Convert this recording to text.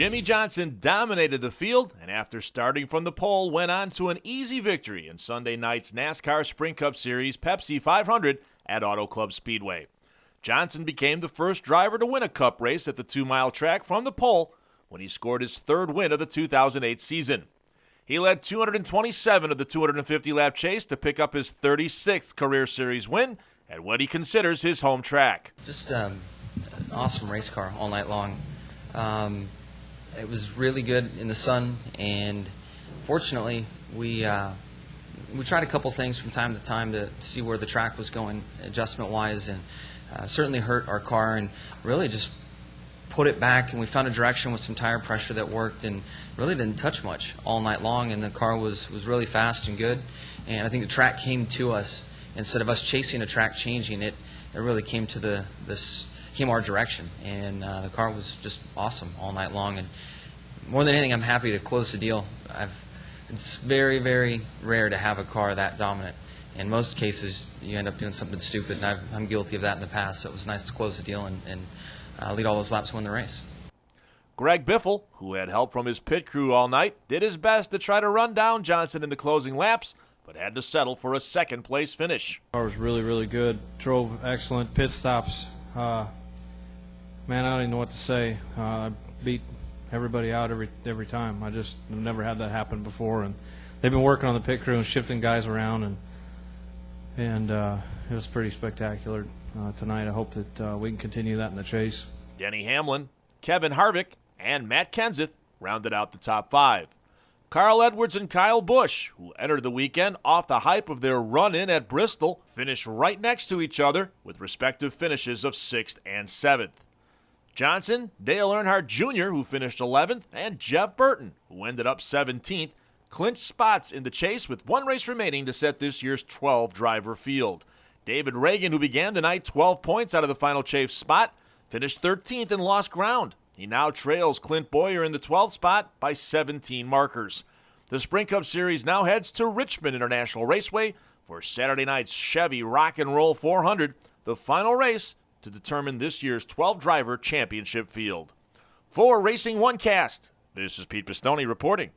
Jimmie Johnson dominated the field, and after starting from the pole, went on to an easy victory in Sunday night's NASCAR Sprint Cup Series Pepsi 500 at Auto Club Speedway. Johnson became the first driver to win a cup race at the 2-mile track from the pole when he scored his third win of the 2008 season. He led 227 of the 250-lap chase to pick up his 36th career series win at what he considers his home track. Just an awesome race car all night long. It was really good in the sun, and fortunately we tried a couple things from time to time to see where the track was going adjustment-wise, and certainly hurt our car and really just put it back, and we found a direction with some tire pressure that worked and really didn't touch much all night long, and the car was really fast and good, and I think the track came to us. Instead of us chasing a track changing it, it really came to came our direction, and the car was just awesome all night long. And more than anything, I'm happy to close the deal. It's very, very rare to have a car that dominant. In most cases, you end up doing something stupid, and I'm guilty of that in the past, so it was nice to close the deal and lead all those laps and win the race. Greg Biffle, who had help from his pit crew all night, did his best to try to run down Johnson in the closing laps, but had to settle for a second-place finish. The car was really, really good. Drove excellent pit stops. Man, I don't even know what to say. I beat everybody out every time. I just have never had that happen before. And they've been working on the pit crew and shifting guys around, and it was pretty spectacular tonight. I hope that we can continue that in the chase. Denny Hamlin, Kevin Harvick, and Matt Kenseth rounded out the top 5. Carl Edwards and Kyle Busch, who entered the weekend off the hype of their run-in at Bristol, finished right next to each other with respective finishes of 6th and 7th. Johnson, Dale Earnhardt Jr., who finished 11th, and Jeff Burton, who ended up 17th, clinched spots in the chase with one race remaining to set this year's 12-driver field. David Reagan, who began the night 12 points out of the final chase spot, finished 13th and lost ground. He now trails Clint Bowyer in the 12th spot by 17 markers. The Sprint Cup Series now heads to Richmond International Raceway for Saturday night's Chevy Rock and Roll 400, the final race to determine this year's 12-driver championship field. For Racing OneCast, this is Pete Pistone reporting.